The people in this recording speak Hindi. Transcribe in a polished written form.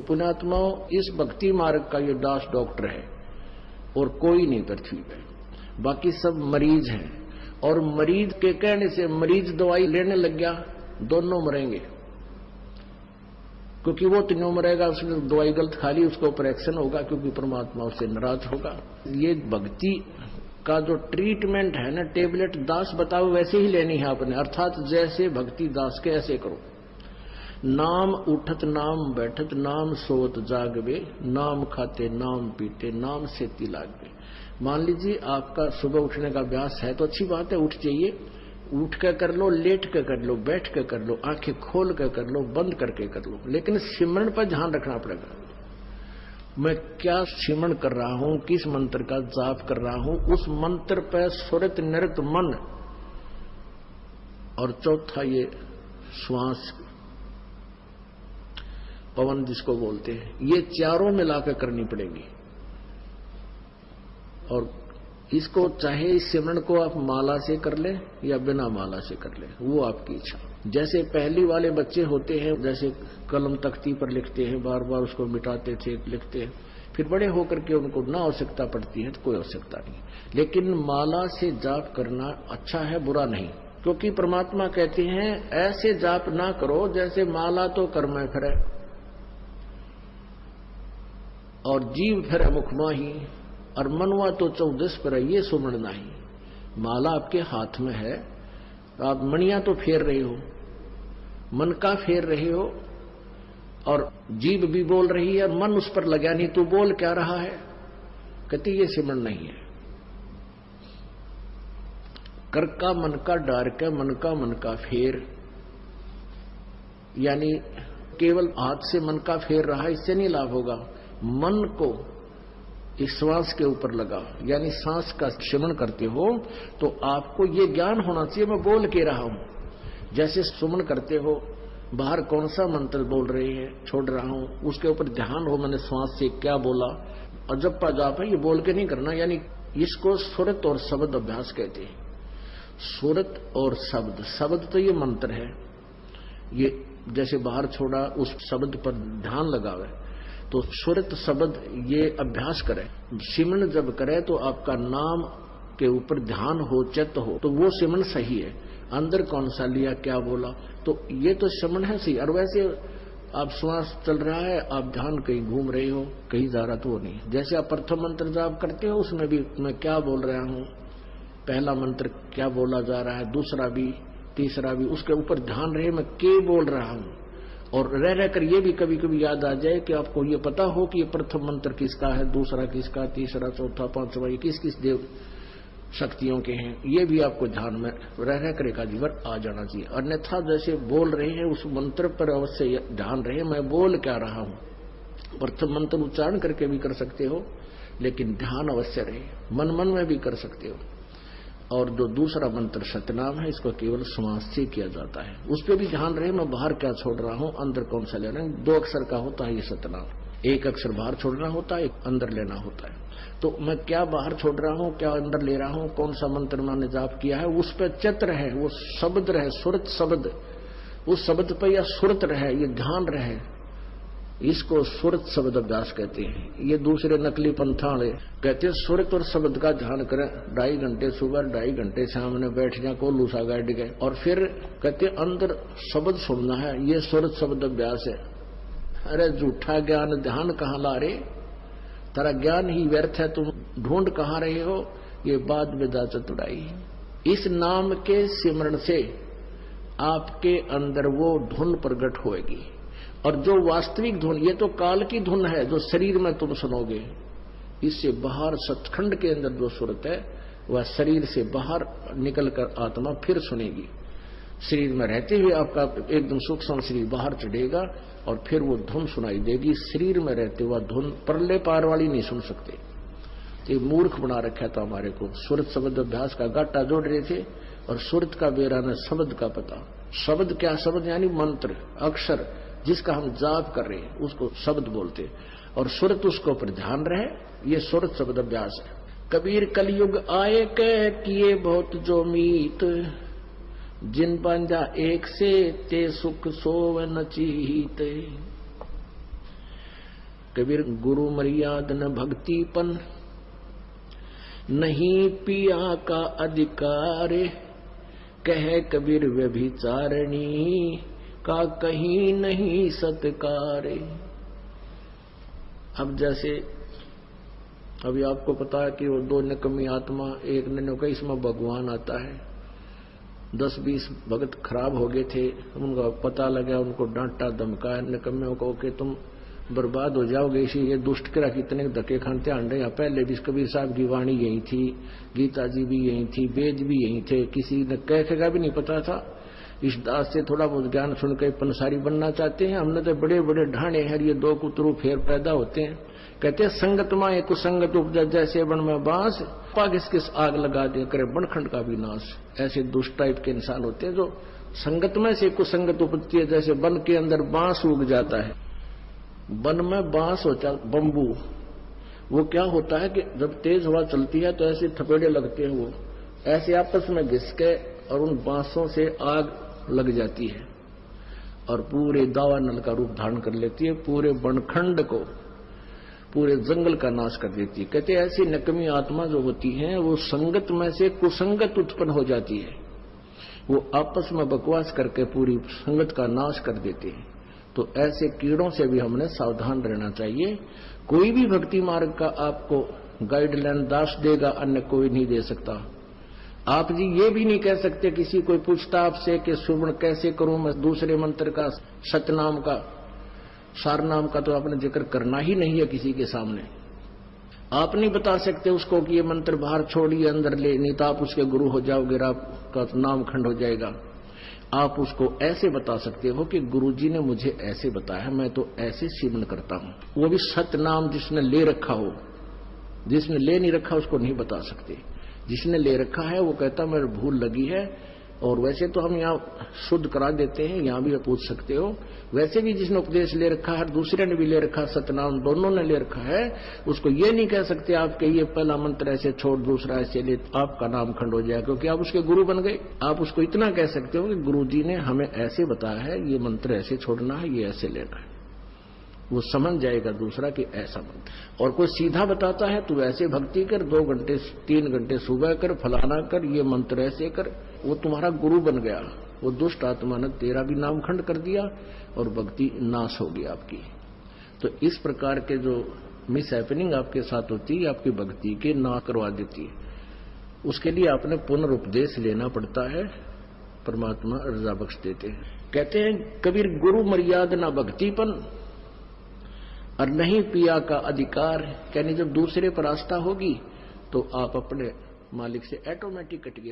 पुण्यात्माओं, इस भक्ति मार्ग का ये दास डॉक्टर है और कोई नहीं पृथ्वी पे, बाकी सब मरीज हैं। और मरीज के कहने से मरीज दवाई लेने लग गया, दोनों मरेंगे, क्योंकि वो तीनों मरेगा, उसने दवाई गलत खा ली, उसको ऊपर एक्शन होगा, क्योंकि परमात्मा उससे नाराज होगा। ये भक्ति का जो ट्रीटमेंट है ना, टेबलेट दास बताओ वैसे ही लेनी है आपने, अर्थात जैसे भक्ति दास के ऐसे करो। नाम उठत नाम बैठत नाम सोत जागवे, नाम खाते नाम पीते नाम सेती लागवे। मान लीजिए आपका सुबह उठने का अभ्यास है तो अच्छी बात है, उठ जाइए, उठ कर कर लो, लेट कर कर लो, बैठ कर कर लो, आंखें खोल कर कर लो, बंद करके कर लो, लेकिन सिमरन पर ध्यान रखना पड़ेगा। मैं क्या सिमरन कर रहा हूं, किस मंत्र का जाप कर रहा हूं, उस मंत्र पर सुरत निरत मन। और चौथा ये श्वास, पवन जिसको बोलते हैं, ये चारों मिलाकर करनी पड़ेगी। और इसको चाहे इस सिमरन को आप माला से कर ले या बिना माला से कर ले, वो आपकी इच्छा। जैसे पहली वाले बच्चे होते हैं, जैसे कलम तख्ती पर लिखते हैं, बार बार उसको मिटाते थे, लिखते हैं, फिर बड़े होकर के उनको ना आवश्यकता पड़ती है तो कोई आवश्यकता नहीं। लेकिन माला से जाप करना अच्छा है, बुरा नहीं, क्योंकि परमात्मा कहते हैं ऐसे जाप ना करो जैसे माला तो कर में फिरे और जीव फिरे मुख माही, और मनवा तो 14 पर ये सुमरण नहीं। माला आपके हाथ में है, आप मणियां तो फेर रहे हो, मन का फेर रहे हो, और जीभ भी बोल रही है, मन उस पर लगा नहीं, तू बोल क्या रहा है, कहती ये सिमरण नहीं है। कर का मन का डार के मन का फेर, यानी केवल हाथ से मन का फेर रहा, इससे नहीं लाभ होगा। मन को इस श्वास के ऊपर लगा, यानी सांस का सिमरन करते हो तो आपको ये ज्ञान होना चाहिए मैं बोल के रहा हूं। जैसे सुमन करते हो, बाहर कौन सा मंत्र बोल रहे हैं, छोड़ रहा हूं, उसके ऊपर ध्यान हो मैंने श्वास से क्या बोला। और जप्पा जाप है, ये बोल के नहीं करना, यानी इसको सुरत और शब्द अभ्यास कहते हैं। सुरत और शब्द, शब्द तो ये मंत्र है, ये जैसे बाहर छोड़ा उस शब्द पर ध्यान लगावे, तो सुरत शब्द ये अभ्यास करे। सिमरन जब करे तो आपका नाम के ऊपर ध्यान हो, चित्त हो, तो वो सिमरन सही है। अंदर कौन सा लिया, क्या बोला, तो ये तो सिमरन है सही। और वैसे आप श्वास चल रहा है, आप ध्यान कहीं घूम रहे हो, कहीं जा रहा तो वो नहीं। जैसे आप प्रथम मंत्र जाप करते हो, उसमें भी मैं क्या बोल रहा हूं, पहला मंत्र क्या बोला जा रहा है, दूसरा भी, तीसरा भी, उसके ऊपर ध्यान रहे मैं क्या बोल रहा हूं। और रह रहकर ये भी कभी कभी याद आ जाए कि आपको ये पता हो कि ये प्रथम मंत्र किसका है, दूसरा किसका, तीसरा, चौथा, पांचवा, ये किस किस देव शक्तियों के हैं, ये भी आपको ध्यान में रह रहकर एक जीवन आ जाना चाहिए। अन्यथा जैसे बोल रहे हैं उस मंत्र पर अवश्य ध्यान रहे मैं बोल क्या रहा हूं। प्रथम मंत्र उच्चारण करके भी कर सकते हो, लेकिन ध्यान अवश्य रहे, मन मन में भी कर सकते हो। और जो दूसरा मंत्र सतनाम है, इसको केवल श्वास से किया जाता है, उस पर भी ध्यान रहे मैं बाहर क्या छोड़ रहा हूं, अंदर कौन सा ले रहा हूं। 2 अक्षर का होता है ये सतनाम, 1 अक्षर बाहर छोड़ना होता है, 1 अंदर लेना होता है। तो मैं क्या बाहर छोड़ रहा हूं, क्या अंदर ले रहा हूं, कौन सा मंत्र मैंने जाप किया है, उस पर चित्त रहे, वो शब्द रहे, सुरत शब्द, उस शब्द पर या सुरत रहे, ये ध्यान रहे, इसको सुरत शब्द अभ्यास कहते हैं। ये दूसरे नकली पंथाड़े कहते हैं सुरत और शब्द का ध्यान करें, 2.5 घंटे सुबह, 2.5 घंटे सामने बैठ जाए, को लूसा गाड़ गए, और फिर कहते अंदर शब्द सुनना है, ये सुरत शब्द अभ्यास है। अरे झूठा ज्ञान ध्यान कहाँ ला रहे, तेरा ज्ञान ही व्यर्थ है, तुम ढूंढ कहाँ रहे हो, ये बात विदा चतुराई। इस नाम के सिमरण से आपके अंदर वो धुन प्रकट होएगी, और जो वास्तविक धुन, ये तो काल की धुन है जो शरीर में तुम सुनोगे, इससे बाहर सचखंड के अंदर जो सुरत है वह शरीर से बाहर निकलकर आत्मा फिर सुनेगी। शरीर में रहते हुए आपका एकदम सूक्ष्म शरीर बाहर चढ़ेगा और फिर वो धुन सुनाई देगी। शरीर में रहते हुआ धुन परले पार वाली नहीं सुन सकते, ये मूर्ख बना रखा था हमारे को। सुरत शब्द अभ्यास का गाटा जोड़ रहे थे और सुरत का बेरा न शब्द का पता। शब्द क्या, शब्द यानी मंत्र, अक्षर जिसका हम जाप कर रहे हैं उसको शब्द बोलते, और सुरत उसको पर ध्यान रहे, ये सुरत शब्द अभ्यास है। कबीर कलयुग आए कह किए बहुत जो मीत, जिन बांधा एक से ते सुख सोव न चीत। कबीर गुरु मर्याद न भक्तिपन, नहीं पिया का अधिकार, कह कबीर व्यभिचारिणी का कहीं नहीं सत्कार। अब जैसे अभी आपको पता है कि वो दो निकम्मी आत्मा, एक ने कहा इसमें भगवान आता है, 10-20 भगत खराब हो गए थे, उनका पता लगा, उनको डांटा धमकाया निकम्मियों को कि तुम बर्बाद हो जाओगे, इसी ये दुष्ट करा कितने धक्के खानते आंडे। यहाँ पहले भी कबीर साहब की वाणी यही थी, गीता जी भी यही थी, वेद भी यही थे, किसी ने कह भी नहीं पता था। इस दास से थोड़ा बहुत ज्ञान सुन के पंसारी बनना चाहते हैं, हमने तो बड़े बड़े ढाणे हैं, ये दो कुतरू फेर पैदा होते हैं। कहते हैं संगत माए कुसंगत उपजा, जैसे बन में बांस, पाग किस आग लगा दे करे बनखंड का भी नाश। ऐसे दुष्ट टाइप के इंसान होते हैं जो संगत में से कुसंगत उपजती है, जैसे वन के अंदर बांस उग जाता है। वन में बांस होता बम्बू, वो क्या होता है कि जब तेज हवा चलती है तो ऐसे थपेड़े लगते हैं, वो ऐसे आपस में घिस के और उन बांसों से आग लग जाती है और पूरे दावानल का रूप धारण कर लेती है, पूरे बनखंड को, पूरे जंगल का नाश कर देती है। कहते हैं ऐसी नकमी आत्मा जो होती है वो संगत में से कुसंगत उत्पन्न हो जाती है, वो आपस में बकवास करके पूरी संगत का नाश कर देते हैं। तो ऐसे कीड़ों से भी हमने सावधान रहना चाहिए। कोई भी भक्ति मार्ग का आपको गाइडलाइन दास देगा, अन्य कोई नहीं दे सकता। आप जी ये भी नहीं कह सकते, किसी कोई पूछता आपसे कि सुवर्ण कैसे करूं मैं दूसरे मंत्र का, सतनाम का, सारनाम का तो आपने जिक्र करना ही नहीं है किसी के सामने। आप नहीं बता सकते उसको कि ये मंत्र बाहर छोड़िए अंदर ले, नहीं तो आप उसके गुरु हो जाओगे, आपका नाम खंड हो जाएगा। आप उसको ऐसे बता सकते हो कि गुरुजी ने मुझे ऐसे बताया, मैं तो ऐसे सिमरन करता हूं। वो भी सतनाम जिसने ले रखा हो, जिसने ले नहीं रखा उसको नहीं बता सकते। जिसने ले रखा है वो कहता मेरे भूल लगी है, और वैसे तो हम यहाँ शुद्ध करा देते हैं, यहाँ भी पूछ सकते हो। वैसे भी जिसने उपदेश ले रखा है, दूसरे ने भी ले रखा, सतनाम दोनों ने ले रखा है, उसको ये नहीं कह सकते आपके ये पहला मंत्र ऐसे छोड़ दूसरा ऐसे ले, आपका नाम खंड हो जाएगा, क्योंकि आप उसके गुरु बन गए। आप उसको इतना कह सकते हो कि गुरु जी ने हमें ऐसे बताया है, ये मंत्र ऐसे छोड़ना है, ये ऐसे लेना है, वो समझ जाएगा दूसरा कि ऐसा मंत्र। और कोई सीधा बताता है तो ऐसे भक्ति कर, 2 घंटे 3 घंटे सुबह कर, फलाना कर, ये मंत्र ऐसे कर, वो तुम्हारा गुरु बन गया। वो दुष्ट आत्मा ने तेरा भी नाम खंड कर दिया और भक्ति नाश होगी आपकी। तो इस प्रकार के जो मिस हैपनिंग आपके साथ होती है, आपकी भक्ति के ना करवा देती है। उसके लिए आपने पुनरुपदेश लेना पड़ता है, परमात्मा रजा बख्श देते हैं। कहते हैं कबीर गुरु मर्याद ना भक्तिपन, और नहीं पिया का अधिकार। यानी जब दूसरे पर आस्था होगी तो आप अपने मालिक से ऑटोमेटिक कट गए।